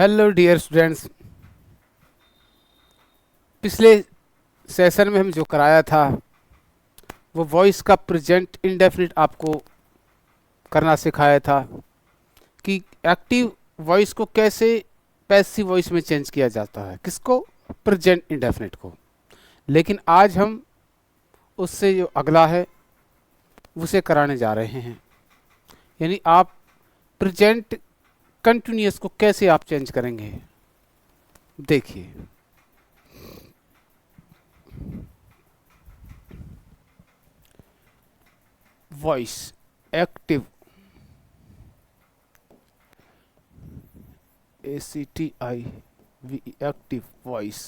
Hello dear students. पिछले session में हम जो कराया था वो वॉइस का प्रेजेंट इंडेफिनिट आपको करना सिखाया था कि एक्टिव वॉइस को कैसे पैसिव वॉइस में चेंज किया जाता है, किसको, प्रेजेंट इंडेफिनिट को। लेकिन आज हम उससे जो अगला है उसे कराने जा रहे हैं, यानी आप प्रेजेंट कंटिन्यूअस को कैसे आप चेंज करेंगे। देखिए, voice active ACTIV active voice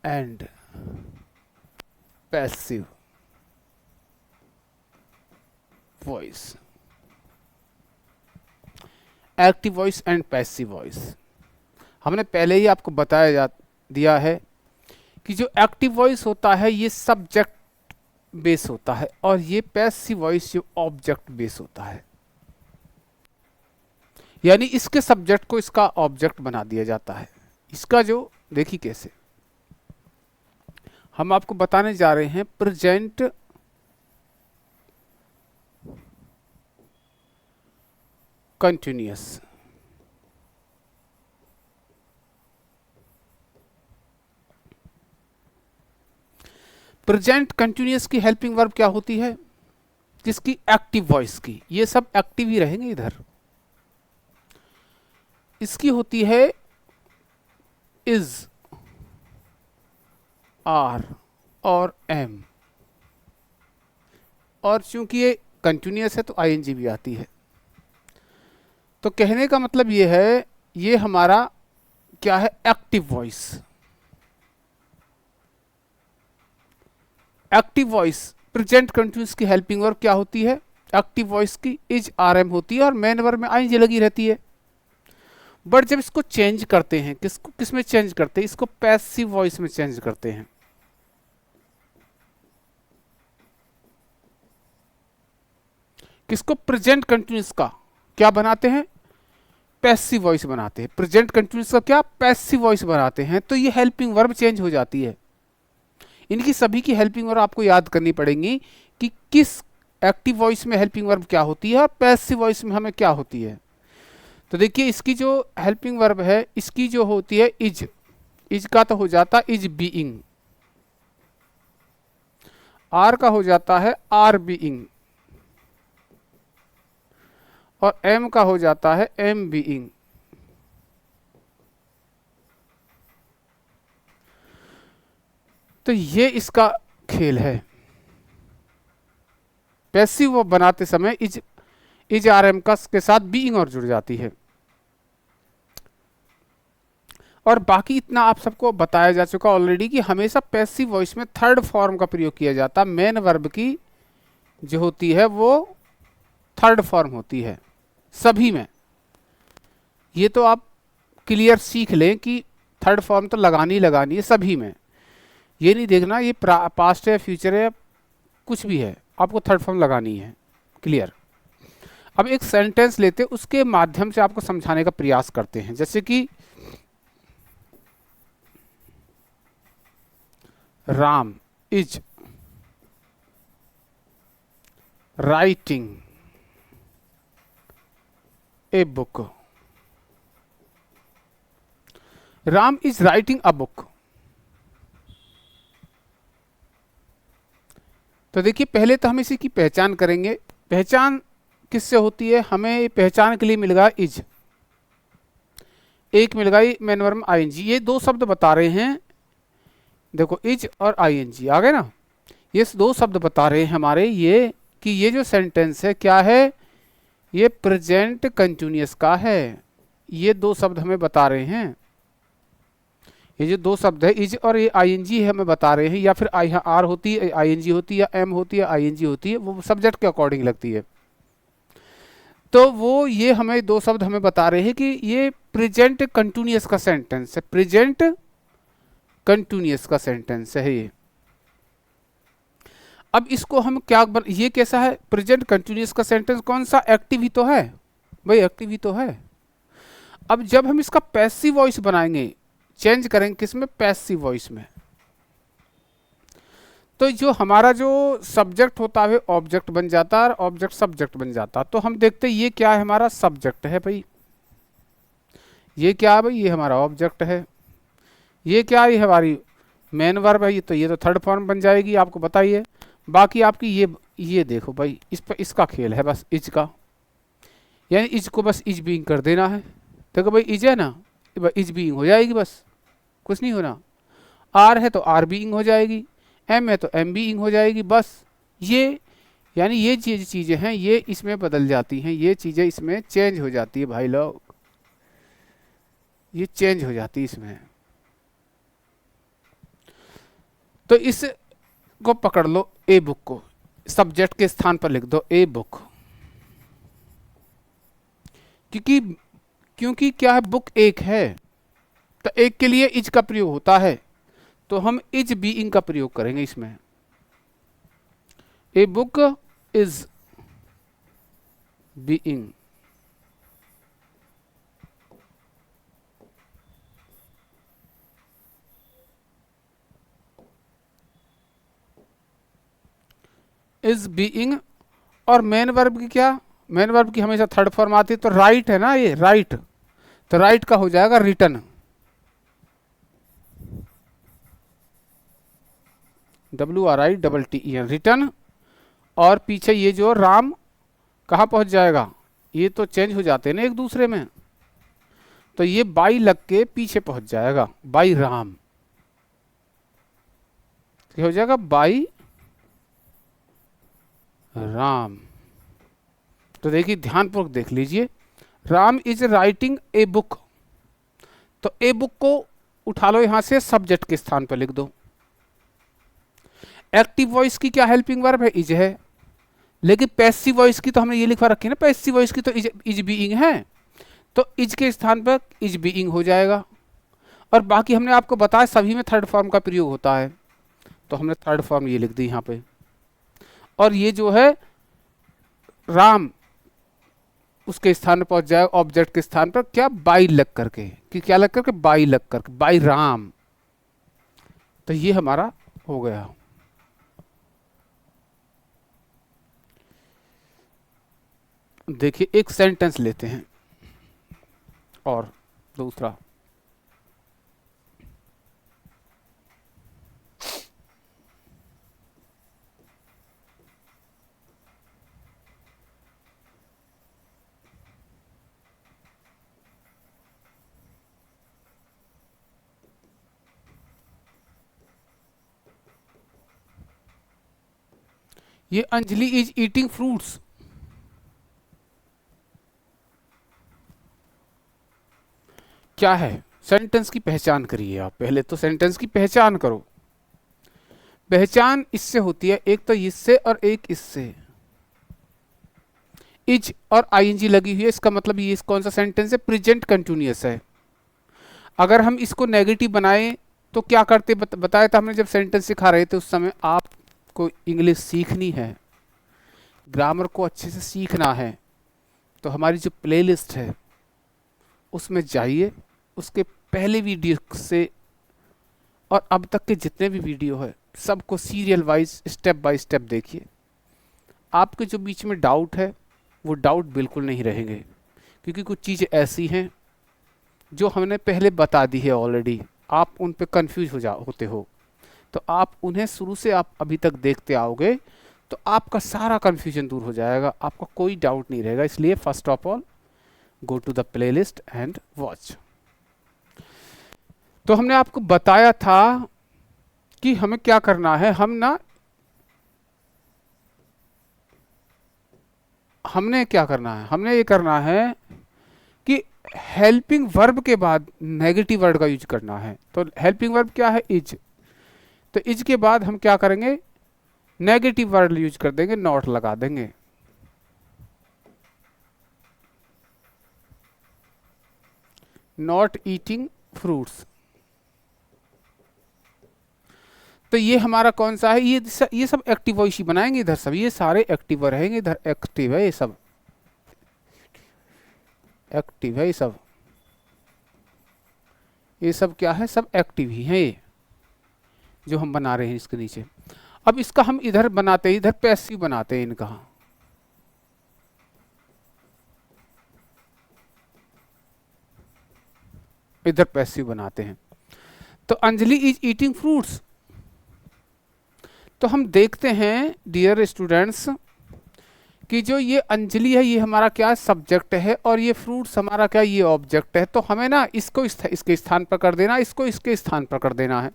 and passive voice. Active voice and passive voice हमने पहले ही आपको बताया दिया है कि जो एक्टिव वॉइस होता है ये सब्जेक्ट बेस होता है और ये पैसिव वॉइस जो ऑब्जेक्ट बेस होता है, यानी इसके सब्जेक्ट को इसका ऑब्जेक्ट बना दिया जाता है। इसका जो देखिए कैसे हम आपको बताने जा रहे हैं, प्रेजेंट कंटिन्यूअस। प्रेजेंट कंटिन्यूअस की हेल्पिंग वर्ब क्या होती है, किसकी, एक्टिव वॉइस की। ये सब एक्टिव ही रहेंगे इधर। इसकी होती है इज, आर और एम, और चूंकि ये कंटिन्यूअस है तो आईएनजी भी आती है। तो कहने का मतलब ये है, ये हमारा क्या है, active voice. Active voice present continuous की हेल्पिंग वर्ब क्या होती है, एक्टिव वॉइस की इज आर एम होती है और मेन वर्ब में आईएनजी लगी रहती है। बट जब इसको चेंज करते हैं, किसको किस में चेंज करते हैं, इसको पैसिव वॉइस में चेंज करते हैं। किसको, प्रेजेंट कंटिन्यूअस का क्या बनाते हैं, पैसिव वॉइस बनाते हैं। प्रेजेंट कंटिन्यूअस का क्या, पैसिव वॉइस बनाते हैं। तो ये हेल्पिंग वर्ब चेंज हो जाती है। इनकी सभी की हेल्पिंग वर्ब आपको याद करनी पड़ेगी कि किस एक्टिव वॉइस में हेल्पिंग वर्ब क्या होती है और पैसिव वॉइस में हमें क्या होती है। तो देखिए, इसकी जो हेल्पिंग वर्ब है, इसकी जो होती है इज, इज का तो हो जाता इज बीइंग, आर का हो जाता है आर बीइंग, और एम का हो जाता है एम बीइंग। तो ये इसका खेल है। पैसिव वो बनाते समय इज आर एम का के साथ बीइंग और जुड़ जाती है। और बाकी इतना आप सबको बताया जा चुका ऑलरेडी कि हमेशा पैसिव वॉइस में थर्ड फॉर्म का प्रयोग किया जाता है। मेन वर्ब की जो होती है वो थर्ड फॉर्म होती है सभी में। ये तो आप क्लियर सीख लें कि थर्ड फॉर्म तो लगानी है सभी में। ये नहीं देखना ये पास्ट है, फ्यूचर है, कुछ भी है, आपको थर्ड फॉर्म लगानी है। क्लियर। अब एक सेंटेंस लेते उसके माध्यम से आपको समझाने का प्रयास करते हैं। जैसे कि Ram is writing a book. Ram is writing a book. तो देखिए, पहले तो हम इसी की पहचान करेंगे। पहचान किससे होती है, हमें पहचान के लिए मिलेगा इज, एक मिल गई मेन वर्ब में आईएनजी। ये दो शब्द बता रहे हैं, देखो इज और आईएनजी आ गए ना। ये दो शब्द बता रहे हैं हमारे ये कि ये जो सेंटेंस है क्या है, ये प्रेजेंट कंटिन्यूअस का है। ये दो शब्द हमें बता रहे हैं, ये जो दो शब्द है इज और ये आईएनजी है, हमें बता रहे हैं। या फिर आई आर होती है, आईएनजी होती है, या एम होती है, आईएनजी होती है, वो सब्जेक्ट के अकॉर्डिंग लगती है। तो वो ये हमें दो शब्द हमें बता रहे हैं कि ये प्रेजेंट कंटिन्यूअस का सेंटेंस है, प्रेजेंट कंटिन्यूअस का सेंटेंस है ये। अब इसको हम क्या ये कैसा है, प्रेजेंट कंटिन्यूअस का सेंटेंस कौन सा, एक्टिव ही तो है। भाई एक्टिव ही तो है। अब जब हम इसका पैसिव वॉइस बनाएंगे, चेंज करेंगे किसमें, पैसिव वॉइस में, तो जो हमारा जो सब्जेक्ट होता है ऑब्जेक्ट बन जाता है और ऑब्जेक्ट सब्जेक्ट बन जाता है। तो हम देखते हैं ये क्या है, हमारा सब्जेक्ट है भाई, ये क्या है भाई, ये हमारा ऑब्जेक्ट है, ये क्या है, ये हमारी मेन वर्ब है, ये तो थर्ड फॉर्म बन जाएगी, आपको बताइए। बाकी आपकी ये देखो भाई, इस पर इसका खेल है बस, इज का, यानी इज को बस इज बीइंग कर देना है। देखो भाई इज है ना, इज बीइंग हो जाएगी बस, कुछ नहीं होना। आर है तो आर बीइंग हो जाएगी, एम है तो एम बीइंग हो जाएगी बस। ये यानी ये चीज़ें हैं ये इसमें बदल जाती हैं, ये चीज़ें इसमें चेंज हो जाती है भाई लोग, ये चेंज हो जाती है इसमें। तो इस को पकड़ लो, ए बुक को सब्जेक्ट के स्थान पर लिख दो ए बुक, क्योंकि क्या है, बुक एक है तो एक के लिए इज का प्रयोग होता है, तो हम इज बीइंग का प्रयोग करेंगे इसमें। A book is being, is being. और मेन वर्ब की क्या, मेन वर्ब की हमेशा थर्ड फॉर्म आती है, तो राइट है ना ये, राइट, तो राइट का हो जाएगा रिटन, WRITTEN, रिटन। और पीछे ये जो राम कहाँ पहुंच जाएगा, ये तो चेंज हो जाते हैं ना एक दूसरे में, तो ये बाई लग के पीछे पहुंच जाएगा, बाई राम, क्या हो जाएगा, बाई राम। तो देखिए ध्यानपूर्वक देख लीजिए, Ram is writing a book, तो ए बुक को उठा लो यहां से, सब्जेक्ट के स्थान पर लिख दो। एक्टिव वॉइस की क्या हेल्पिंग वर्ब है, इज है, लेकिन पैसिव वॉइस की तो हमने ये लिखवा रखी है ना, पैसिव वॉइस की तो इज बीइंग है, तो इज के स्थान पर इज बीइंग हो जाएगा। और बाकी हमने आपको बताया सभी में थर्ड फॉर्म का प्रयोग होता है, तो हमने थर्ड फॉर्म ये लिख दी यहाँ पे। और ये जो है राम उसके स्थान पर पहुंच जाएगा, ऑब्जेक्ट के स्थान पर क्या, बाई लग करके, कि क्या लग करके, बाई लग करके, बाई राम। तो ये हमारा हो गया। देखिए एक सेंटेंस लेते हैं और दूसरा, ये अंजलि इज ईटिंग फ्रूट्स, क्या है, सेंटेंस की पहचान करिए आप, पहले तो सेंटेंस की पहचान करो। पहचान इससे होती है, एक तो इससे और एक इससे, इज और आईएनजी लगी हुई है, इसका मतलब ये कौन सा सेंटेंस है, प्रेजेंट कंटिन्यूअस है। अगर हम इसको नेगेटिव बनाएं तो क्या करते, बताया था हमने जब सेंटेंस सिखा रहे थे उस समय, आपको इंग्लिश सीखनी है, ग्रामर को अच्छे से सीखना है, तो हमारी जो प्लेलिस्ट है उसमें जाइए, उसके पहले वीडियो से और अब तक के जितने भी वीडियो है सबको serial wise step by step देखिए। आपके जो बीच में डाउट है वो डाउट बिल्कुल नहीं रहेंगे, क्योंकि कुछ चीज़ें ऐसी हैं जो हमने पहले बता दी है ऑलरेडी, आप उन पे कंफ्यूज होते हो, तो आप उन्हें शुरू से आप अभी तक देखते आओगे तो आपका सारा कंफ्यूजन दूर हो जाएगा, आपका कोई डाउट नहीं रहेगा। इसलिए first of all go to the playlist and watch. तो हमने आपको बताया था कि हमें क्या करना है, हमने क्या करना है, हमने ये करना है कि हेल्पिंग वर्ब के बाद नेगेटिव वर्ड का यूज करना है। तो हेल्पिंग वर्ब क्या है, इज, तो इज के बाद हम क्या करेंगे, नेगेटिव वर्ड यूज कर देंगे, नॉट लगा देंगे। नॉट ईटिंग फ्रूट्स, तो ये हमारा कौन सा है, ये सब एक्टिव वॉइस ही बनाएंगे, इधर सब ये सारे एक्टिव रहेंगे, इधर एक्टिव है ये सब। एक्टिव है ये सब क्या है, सब एक्टिव ही है ये जो हम बना रहे हैं इसके नीचे। अब इसका हम इधर बनाते हैं, इधर पैसिव बनाते हैं इनका। इधर पैसिव बनाते हैं। तो अंजलि इज ईटिंग फ्रूट्स। तो हम देखते हैं डियर स्टूडेंट्स कि जो ये अंजलि है ये हमारा क्या सब्जेक्ट है और ये फ्रूट्स हमारा क्या ये ऑब्जेक्ट है। तो हमें ना इसको इसके स्थान पर कर देना, इसको इसके स्थान पर कर देना है,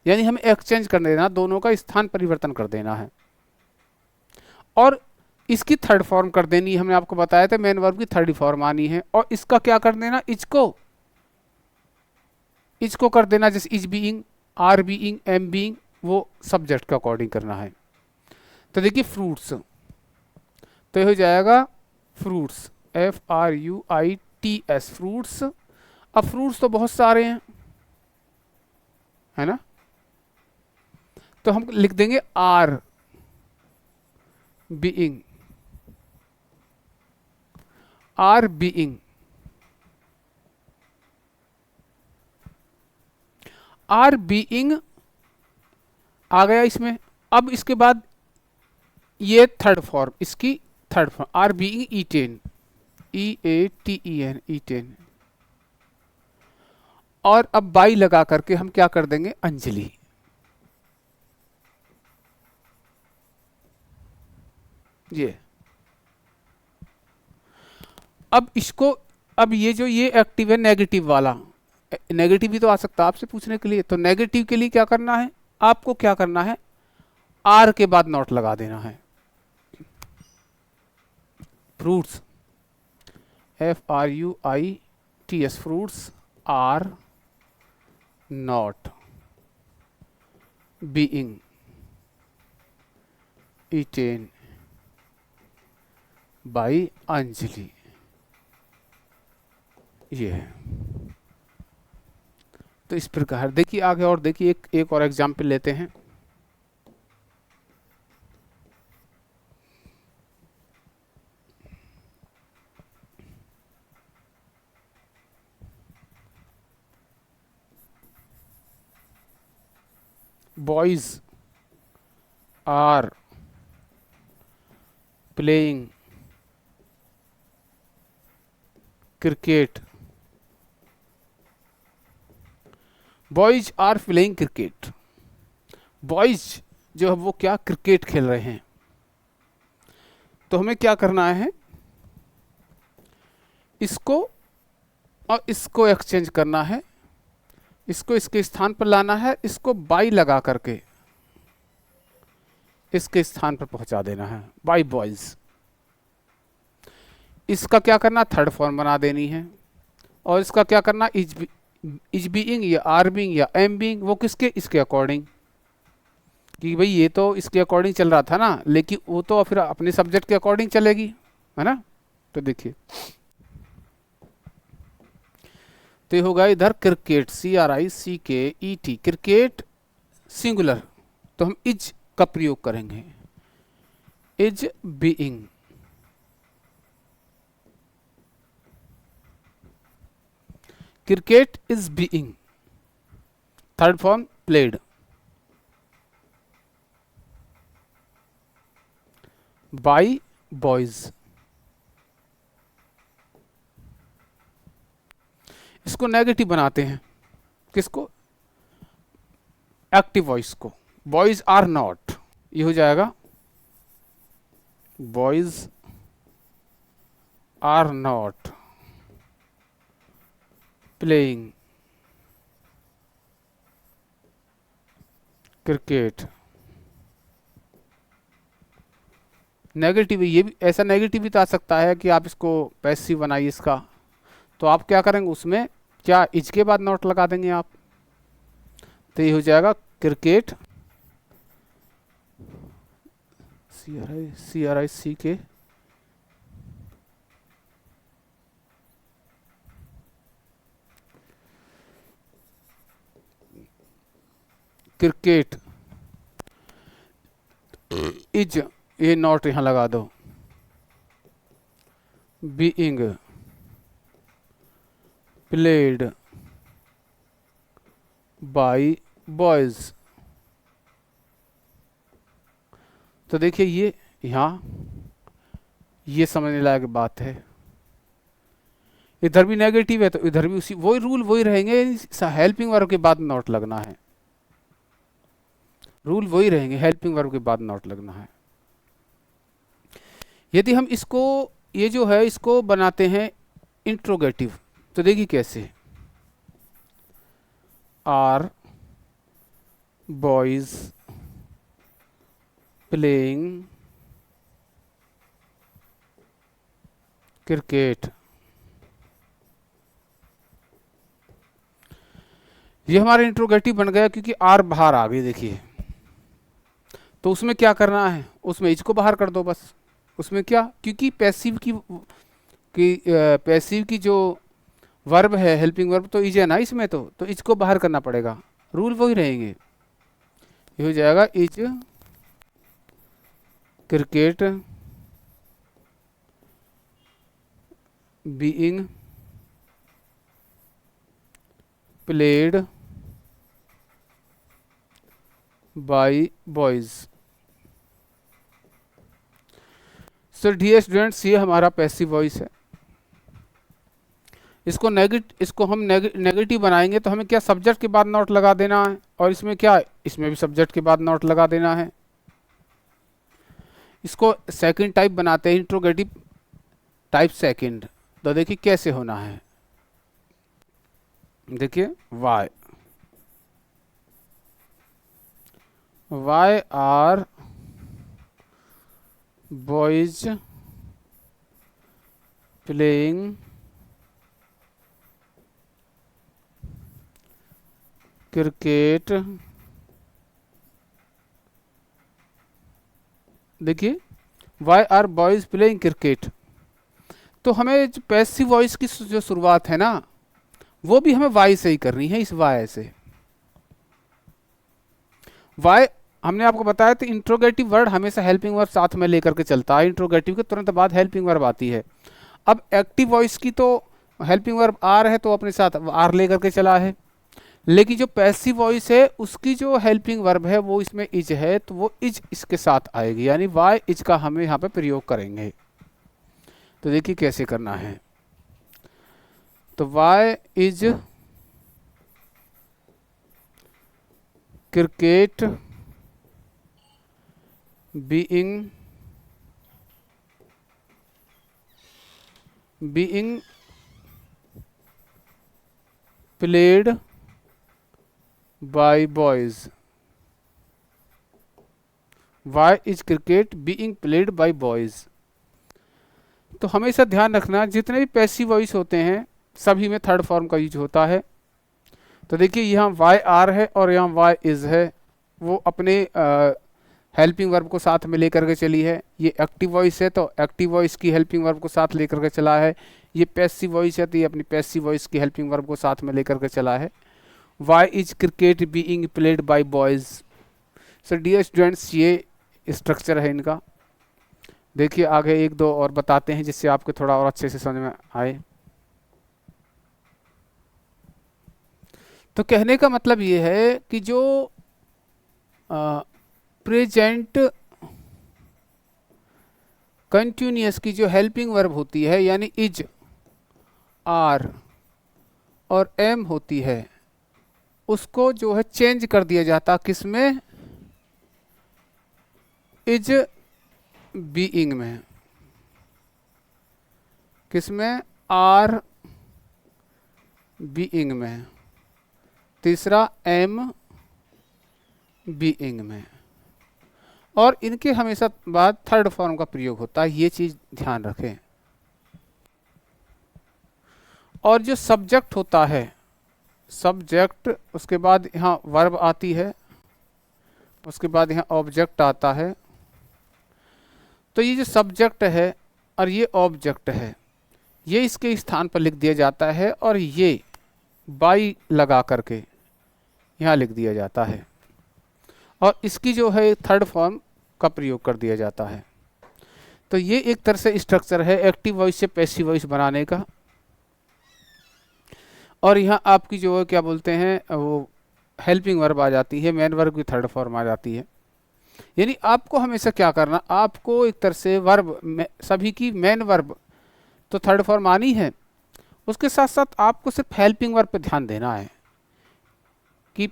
यानी हमें एक्सचेंज कर देना, दोनों का स्थान परिवर्तन कर देना है। और इसकी थर्ड फॉर्म कर देनी है, हमने आपको बताया था मेन वर्ब की थर्ड फॉर्म आनी है। और इसका क्या कर देना, इसको कर देना, जैसे is being, are being, am being, वो सब्जेक्ट के अकॉर्डिंग करना है। तो देखिए फ्रूट्स, तो हो जाएगा फ्रूट्स, FRUITS फ्रूट्स। अब फ्रूट्स तो बहुत सारे हैं, है ना, तो हम लिख देंगे are being, are being, are being आ गया इसमें। अब इसके बाद ये थर्ड फॉर्म, इसकी third form are being eaten, EATEN, eaten. और अब बाई लगा करके हम क्या कर देंगे, अंजलि। ये अब इसको, अब ये जो ये एक्टिव है नेगेटिव वाला, नेगेटिव भी तो आ सकता है आपसे पूछने के लिए। तो नेगेटिव के लिए क्या करना है, आपको क्या करना है, आर के बाद नॉट लगा देना है। Fruits, FRUITS fruits are not being eaten by Anjali. ये है। तो इस प्रकार देखिए आगे, और देखिए एक और एग्जाम्पल लेते हैं। Boys are playing cricket, boys are playing cricket. Boys जो है वो क्या क्रिकेट खेल रहे हैं। तो हमें क्या करना है, इसको और इसको एक्सचेंज करना है, इसको इसके स्थान पर लाना है, इसको बाई लगा करके इसके स्थान पर पहुंचा देना है, बाई बॉयज। इसका क्या करना, थर्ड फॉर्म बना देनी है। और इसका क्या करना, इज बीइंग या आर बीइंग या एम बीइंग, वो किसके, इसके अकॉर्डिंग। कि भाई ये तो इसके अकॉर्डिंग चल रहा था ना, लेकिन वो तो फिर अपने सब्जेक्ट के अकॉर्डिंग चलेगी, है ना। तो देखिए तो ये होगा इधर क्रिकेट, CRICKET, क्रिकेट सिंगुलर, तो हम इज का प्रयोग करेंगे, is being. Cricket is being, third form played by boys. इसको नेगेटिव बनाते हैं, किसको, एक्टिव वॉइस को, बॉयज आर नॉट, ये हो जाएगा boys are not playing cricket. Negative, ये भी ऐसा नेगेटिव भी तो आ सकता है कि आप इसको पैसिव बनाइए इसका। तो आप क्या करेंगे, उसमें क्या इज के बाद नॉट लगा देंगे आप, तो ये हो जाएगा क्रिकेट, CRICK क्रिकेट इज, ये नॉट यहां लगा दो, बीइंग प्लेड बाय बॉयज। तो देखिए ये यहाँ ये समझने लायक बात है। इधर भी नेगेटिव है तो इधर भी उसी वही रूल वही रहेंगे, हेल्पिंग वर्ब के बाद नॉट लगना है। रूल वही रहेंगे, हेल्पिंग वर्ब के बाद नॉट लगना है। यदि हम इसको ये जो है इसको बनाते हैं इंट्रोगेटिव, तो देखिए कैसे, आर बॉयज प्लेइंग क्रिकेट। ये हमारा इंट्रोगेटिव बन गया क्योंकि आर बाहर आ गई। देखिए तो उसमें क्या करना है, उसमें इज को बाहर कर दो बस। उसमें क्या, क्योंकि पैसिव की जो वर्ब है हेल्पिंग वर्ब तो इज है ना इसमें, तो इज को बाहर करना पड़ेगा। रूल वही रहेंगे, ये हो जाएगा is cricket being played by boys. So dear students, ये हमारा पैसिव वॉइस है। इसको हम नेगेटिव बनाएंगे तो हमें क्या सब्जेक्ट के बाद नॉट लगा देना है, और इसमें क्या, इसमें भी सब्जेक्ट के बाद नॉट लगा देना है। इसको सेकंड टाइप बनाते हैं, इंट्रोगेटिव टाइप सेकंड। तो देखिए कैसे होना है, देखिए why are boys playing cricket. देखिए why are boys playing cricket, तो हमें पैसिव वॉइस की जो शुरुआत है ना वो भी हमें वाई से ही करनी है। इस वाई से वाई हमने आपको बताया तो इंट्रोगेटिव वर्ड हमेशा हेल्पिंग वर्ब साथ में लेकर के चलता है। इंट्रोगेटिव के तुरंत बाद हेल्पिंग वर्ब आती है। अब एक्टिव वॉइस की तो हेल्पिंग वर्ब आर है तो अपने साथ आर लेकर के चला है, लेकिन जो पैसिव वॉइस है उसकी जो हेल्पिंग वर्ब है वो इसमें इज है, तो वो इज इसके साथ आएगी, यानी वाई इज का हमें यहाँ पे प्रयोग करेंगे। तो देखिए कैसे करना है, तो why is cricket being played by boys. Why is cricket being played by boys. तो हमेशा ध्यान रखना जितने भी पैसिव वॉइस होते हैं सभी में थर्ड फॉर्म का यूज होता है। तो देखिए यहाँ वाई आर है और यहाँ वाई इज है, वो अपने हेल्पिंग वर्ब को साथ में लेकर के चली है। ये एक्टिव वॉइस है तो एक्टिव वॉइस की हेल्पिंग वर्ब को साथ लेकर के चला है। ये पैसिव वॉइस है तो ये अपनी पैसिव वॉइस की हेल्पिंग वर्ब को साथ में लेकर के चला है। Why is cricket being played by boys. So dear students, ये स्ट्रक्चर है इनका। देखिए आगे एक दो और बताते हैं जिससे आपको थोड़ा और अच्छे से समझ में आए। तो कहने का मतलब ये है कि जो प्रेजेंट कंटिन्यूअस की जो हेल्पिंग वर्ब होती है यानी इज, आर और एम होती है, उसको जो है चेंज कर दिया जाता किसमें, इज बीइंग में। किसमें, आर बीइंग में। तीसरा एम बीइंग में। और इनके हमेशा बाद थर्ड फॉर्म का प्रयोग होता है, ये चीज ध्यान रखें। और जो सब्जेक्ट होता है, सब्जेक्ट, उसके बाद यहाँ वर्ब आती है, उसके बाद यहाँ ऑब्जेक्ट आता है। तो ये जो सब्जेक्ट है और ये ऑब्जेक्ट है, ये इसके स्थान पर लिख दिया जाता है और ये बाई लगा करके यहाँ लिख दिया जाता है, और इसकी जो है थर्ड फॉर्म का प्रयोग कर दिया जाता है। तो ये एक तरह से स्ट्रक्चर है एक्टिव वॉइस से पैसिव वॉइस बनाने का। और यहाँ आपकी जो है क्या बोलते हैं वो हेल्पिंग वर्ब आ जाती है, मेन वर्ब की थर्ड फॉर्म आ जाती है। यानी आपको हमेशा क्या करना, आपको एक तरह से वर्ब सभी की मेन वर्ब तो थर्ड फॉर्म आनी है, उसके साथ साथ आपको सिर्फ हेल्पिंग वर्ब पे ध्यान देना है कि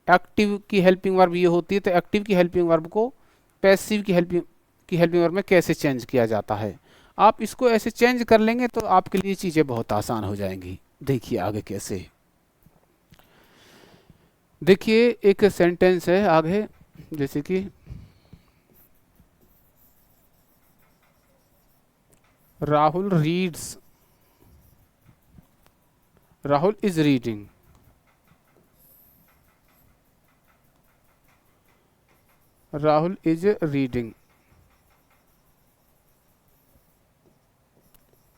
एक्टिव की हेल्पिंग वर्ब ये होती है, तो एक्टिव की हेल्पिंग वर्ब को पैसिव की हेल्पिंग वर्ब में कैसे चेंज किया जाता है। आप इसको ऐसे चेंज कर लेंगे तो आपके लिए चीज़ें बहुत आसान हो जाएंगी। देखिए आगे कैसे, देखिए एक सेंटेंस है आगे, जैसे कि Rahul reads, Rahul is reading, Rahul is reading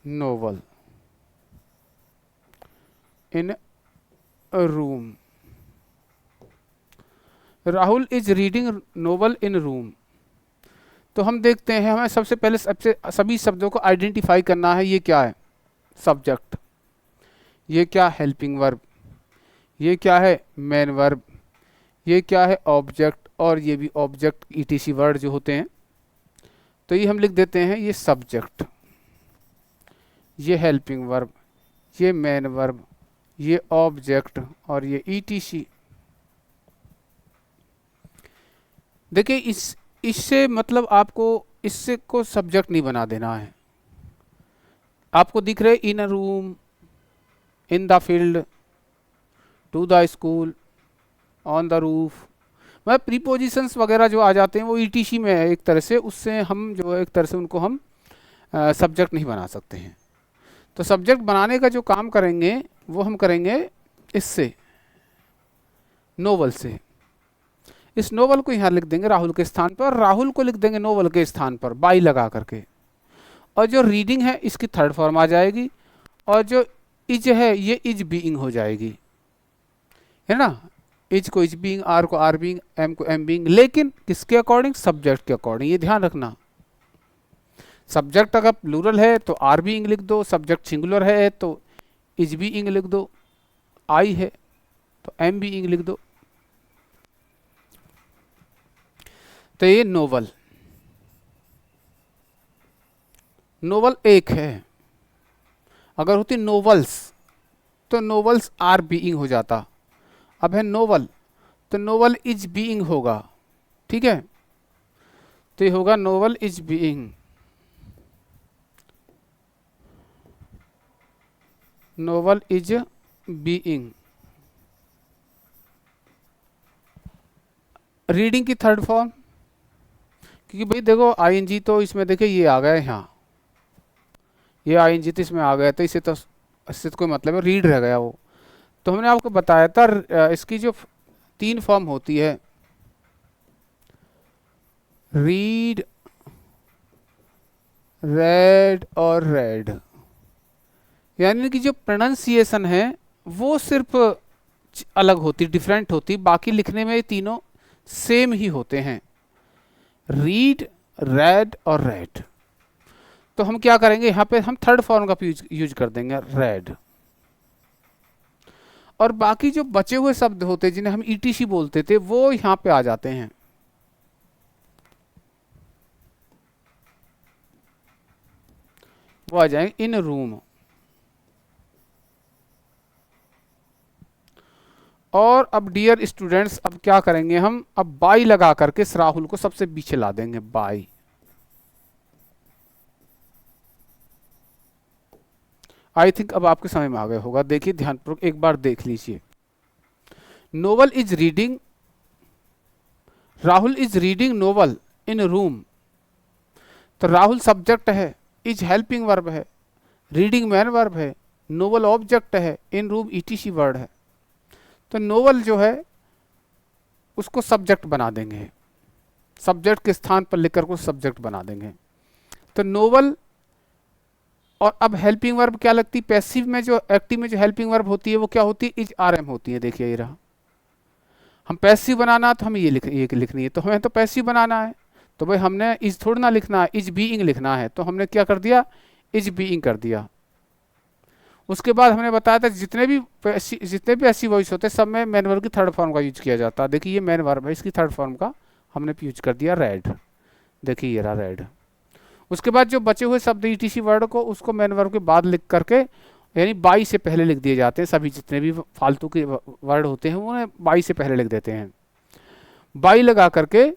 novel in a room, Rahul is reading novel in room. तो हम देखते हैं, हमें सबसे पहले सभी शब्दों को आइडेंटिफाई करना है। ये क्या है, सब्जेक्ट, ये क्या हेल्पिंग वर्ब, ये क्या है मेन वर्ब, ये क्या है ऑब्जेक्ट, और ये भी ऑब्जेक्ट ईटीसी वर्ड जो होते हैं। तो ये हम लिख देते हैं, ये सब्जेक्ट, ये हेल्पिंग वर्ब, ये मेन वर्ब, ये ऑब्जेक्ट, और ये ईटीसी। देखिए इससे मतलब आपको इससे को सब्जेक्ट नहीं बना देना है। आपको दिख रहे in a room, in the field, to the school, on the roof, मतलब प्रीपोजिशंस वगैरह जो आ जाते हैं वो ईटीसी में है एक तरह से, उससे हम जो है एक तरह से उनको हम सब्जेक्ट नहीं बना सकते हैं। तो सब्जेक्ट बनाने का जो काम करेंगे वो हम करेंगे इससे, नोवेल से। इस नोवेल को यहाँ लिख देंगे राहुल के स्थान पर, राहुल को लिख देंगे नोवेल के स्थान पर बाई लगा करके, और जो रीडिंग है इसकी थर्ड फॉर्म आ जाएगी, और जो इज है ये इज बीइंग हो जाएगी, है ना। इज को इज बीइंग, आर को आर बीइंग, एम को एम बीइंग, लेकिन किसके अकॉर्डिंग, सब्जेक्ट के अकॉर्डिंग। ये ध्यान रखना, सब्जेक्ट अगर प्लूरल है तो आर बीइंग लिख दो, सब्जेक्ट सिंगुलर है तो इज बीइंग लिख दो, आई है तो एम बीइंग लिख दो। तो ये नोवेल, नोवेल एक है। अगर होती नोवेल्स तो नोवेल्स आर बीइंग हो जाता, अब है नोवेल तो नोवेल इज बीइंग होगा, ठीक है। तो ये होगा novel is being, novel is being. Reading की थर्ड फॉर्म, क्योंकि भाई देखो आईएनजी तो इसमें देखिए ये आ गया यहाँ, ये आईएनजी तो इसमें आ गया, तो इससे तो कोई मतलब है, रीड रह गया वो। तो हमने आपको बताया था इसकी जो तीन फॉर्म होती है, रीड, रेड और रेड, यानी कि जो प्रोनाउंसिएशन है वो सिर्फ अलग होती, डिफरेंट होती, बाकी लिखने में तीनों सेम ही होते हैं, रीड, रेड और रेड। तो हम क्या करेंगे, यहाँ पे हम थर्ड फॉर्म का यूज कर देंगे रेड, और बाकी जो बचे हुए शब्द होते जिन्हें हम ईटीसी बोलते थे वो यहाँ पे आ जाते हैं। वो आ जाएंगे इन रूम, और अब डियर स्टूडेंट्स अब क्या करेंगे हम, अब बाई लगा करके इस राहुल को सबसे पीछे ला देंगे, बाई। आई थिंक अब आपके समझ में आ गया होगा, देखिए ध्यानपूर्वक एक बार देख लीजिए। Novel is reading, Rahul is reading novel in room, तो राहुल सब्जेक्ट है, इज हेल्पिंग वर्ब है, रीडिंग मैन वर्ब है, नोवेल ऑब्जेक्ट है, इन रूम ईटीसी वर्ड है। तो नोवेल जो है उसको सब्जेक्ट बना देंगे, सब्जेक्ट के स्थान पर लिखकर को सब्जेक्ट बना देंगे। तो नोवेल, और अब हेल्पिंग वर्ब क्या लगती, पैसिव में जो, एक्टिव में जो हेल्पिंग वर्ब होती है वो क्या होती है, इज आर एम होती है। देखिए ये रहा, हम पैसिव बनाना तो हमें ये लिखनी है, तो हमें तो पैसिव बनाना है, तो भाई हमने इज थोड़ा ना लिखना है, इज बीइंग लिखना है, तो हमने क्या कर दिया, इज बीइंग कर दिया। उसके बाद हमने बताया था जितने भी ऐसी वॉइस होते हैं सब में मेन वर्ब की थर्ड फॉर्म का यूज किया जाता है। देखिए ये मेन वर्ब है, इसकी थर्ड फॉर्म का हमने यूज कर दिया रेड। देखिए ये रहा रेड। उसके बाद जो बचे हुए शब्द ईटीसी वर्ड को उसको मेन वर्ब के बाद लिख करके यानी बाई से पहले लिख दिए जाते हैं। सभी जितने भी फालतू के वर्ड होते हैं उन्हें बाई से पहले लिख देते हैं। बाई लगा करके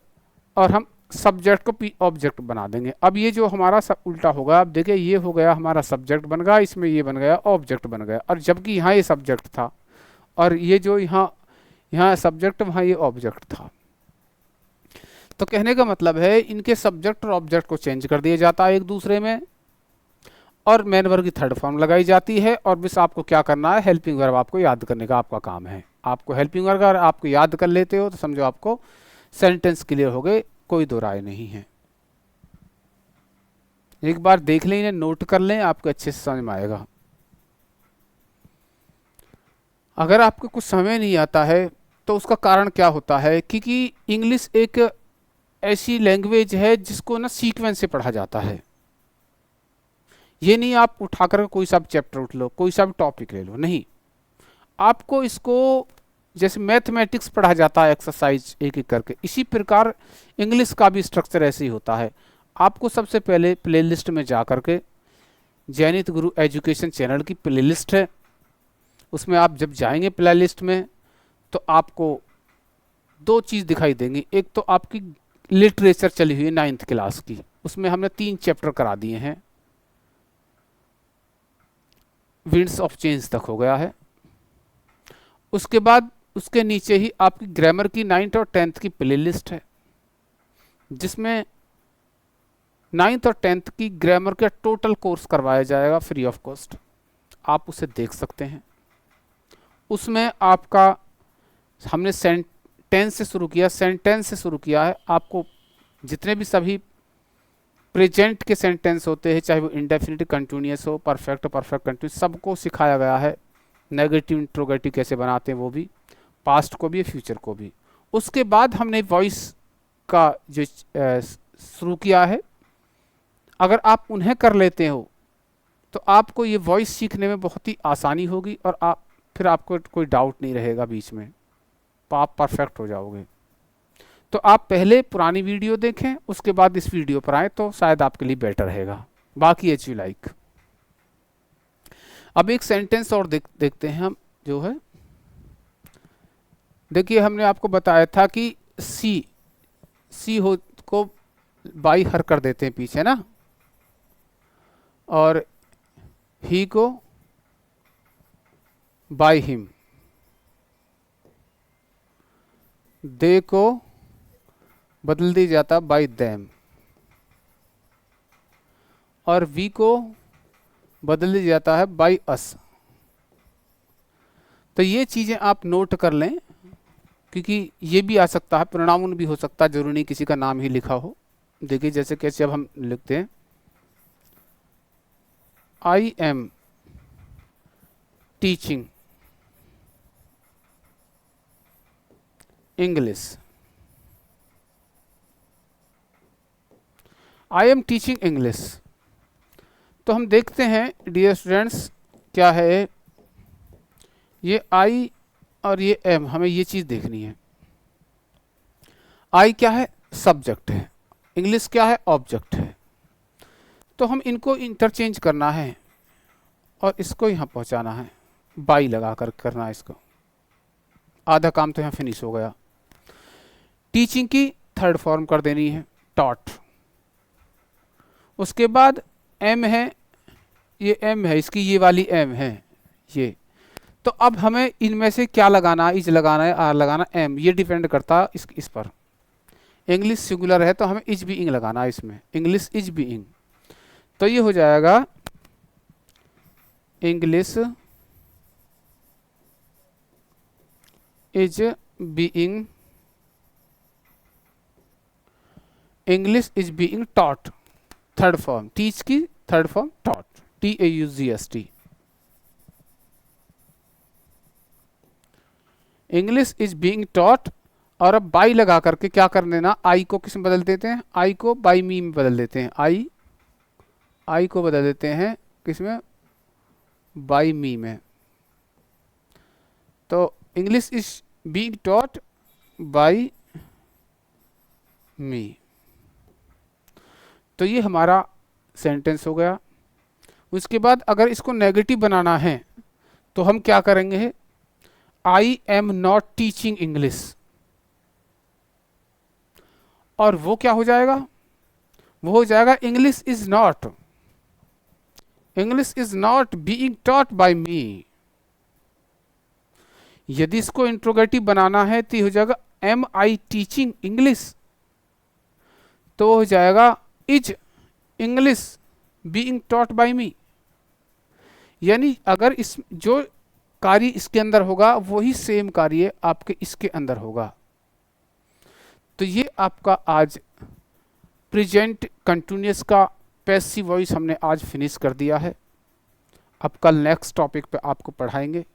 और हम सब्जेक्ट को ऑब्जेक्ट बना देंगे। अब ये जो हमारा सब उल्टा होगा, अब देखिए ये हो गया हमारा सब्जेक्ट बन गया, इसमें ये बन गया ऑब्जेक्ट बन गया, और जबकि यहाँ ये सब्जेक्ट था और ये जो यहाँ सब्जेक्ट वहाँ ये ऑब्जेक्ट था। तो कहने का मतलब है इनके सब्जेक्ट और ऑब्जेक्ट को चेंज कर दिया जाता है एक दूसरे में, और मेन वर्ब की थर्ड फॉर्म लगाई जाती है। और बस आपको क्या करना है, हेल्पिंग वर्ब आपको याद करने का आपका काम है। आपको हेल्पिंग वर्ब अगर आपको याद कर लेते हो तो समझो आपको सेंटेंस क्लियर हो गए, कोई दो राय नहीं है। एक बार देख लें, इन्हें नोट कर लें, आपको अच्छे से समझ में आएगा। अगर आपको कुछ समझ नहीं आता है तो उसका कारण क्या होता है, क्योंकि इंग्लिश एक ऐसी लैंग्वेज है जिसको ना सीक्वेंस से पढ़ा जाता है। ये नहीं आप उठाकर कोई सा चैप्टर उठ लो, कोई सा भी टॉपिक ले लो, नहीं। आपको इसको जैसे मैथमेटिक्स पढ़ा जाता है एक्सरसाइज एक एक करके, इसी प्रकार इंग्लिश का भी स्ट्रक्चर ऐसे ही होता है। आपको सबसे पहले प्लेलिस्ट में जा करके जैनित गुरु एजुकेशन चैनल की प्लेलिस्ट है, उसमें आप जब जाएंगे प्लेलिस्ट में तो आपको दो चीज़ दिखाई देंगी। एक तो आपकी लिटरेचर चली हुई है 9th क्लास की, उसमें हमने 3 चैप्टर करा दिए हैं, विंड्स ऑफ चेंज तक हो गया है। उसके बाद उसके नीचे ही आपकी ग्रामर की 9th और 10th की प्लेलिस्ट है, जिसमें 9th और 10th की ग्रामर का टोटल कोर्स करवाया जाएगा फ्री ऑफ कॉस्ट। आप उसे देख सकते हैं। उसमें आपका हमने सेंटेंस से शुरू किया, सेंटेंस से शुरू किया है। आपको जितने भी सभी प्रेजेंट के सेंटेंस होते हैं, चाहे वो इंडेफिनिट कंटिन्यूअस हो, परफेक्ट कंटिन्यूअस, सबको सिखाया गया है। नेगेटिव इंट्रोगेटिव कैसे बनाते हैं वो भी, पास्ट को भी, फ्यूचर को भी। उसके बाद हमने वॉइस का जो शुरू किया है, अगर आप उन्हें कर लेते हो तो आपको ये वॉइस सीखने में बहुत ही आसानी होगी, और फिर आपको कोई डाउट नहीं रहेगा बीच में, तो आप परफेक्ट हो जाओगे। तो आप पहले पुरानी वीडियो देखें, उसके बाद इस वीडियो पर आए तो शायद आपके लिए बेटर रहेगा। बाकी एच यू लाइक। अब एक सेंटेंस और देखते हैं हम, जो है देखिए हमने आपको बताया था कि सी हो को बाई हर कर देते हैं पीछे ना, और ही को बाय हिम, दे को बदल दिया जाता बाय देम, और वी को बदल दिया जाता है बाय अस। तो ये चीज़ें आप नोट कर लें, क्योंकि ये भी आ सकता है, प्रोनाउन भी हो सकता है, जरूरी नहीं किसी का नाम ही लिखा हो। देखिए जैसे कैसे अब हम लिखते हैं, I am teaching English, I am teaching English. तो हम देखते हैं डियर स्टूडेंट्स, क्या है ये आई और ये एम, हमें ये चीज़ देखनी है। आई क्या है, सब्जेक्ट है, इंग्लिश क्या है, ऑब्जेक्ट है। तो हम इनको इंटरचेंज करना है और इसको यहाँ पहुँचाना है, बाई लगा कर करना है इसको। आधा काम तो यहाँ फिनिश हो गया। टीचिंग की थर्ड फॉर्म कर देनी है, टॉट। उसके बाद एम है, ये एम है, इसकी ये वाली एम है ये। तो अब हमें इनमें से क्या लगाना है, इज लगाना है, आर लगाना, एम, ये डिपेंड करता इस पर। इंग्लिश सिंगुलर है तो हमें इज बीइंग लगाना है इसमें, इंग्लिश इज बीइंग। तो ये हो जाएगा English is being, English is being taught, third form, teach की third form taught, TAUGST। English is being taught, और अब बाई लगा करके क्या कर देना, आई को किस में बदल देते हैं, आई को बाई मी में बदल देते हैं, आई को बदल देते हैं किस में, बाय मी में। तो English is being taught by me. तो ये हमारा सेंटेंस हो गया। उसके बाद अगर इसको नेगेटिव बनाना है तो हम क्या करेंगे, I am not teaching English, और वो क्या हो जाएगा, वो हो जाएगा English is not being taught by me. यदि इसको इंट्रोगेटिव बनाना है तो ये हो जाएगा एम आई टीचिंग इंग्लिश, तो हो जाएगा is English being taught by me. यानी अगर इस जो कार्य इसके अंदर होगा वही सेम कार्य आपके इसके अंदर होगा। तो ये आपका आज प्रेजेंट कंटिन्यूअस का पैसिव वॉइस हमने आज फिनिश कर दिया है। अब कल नेक्स्ट टॉपिक पे आपको पढ़ाएंगे।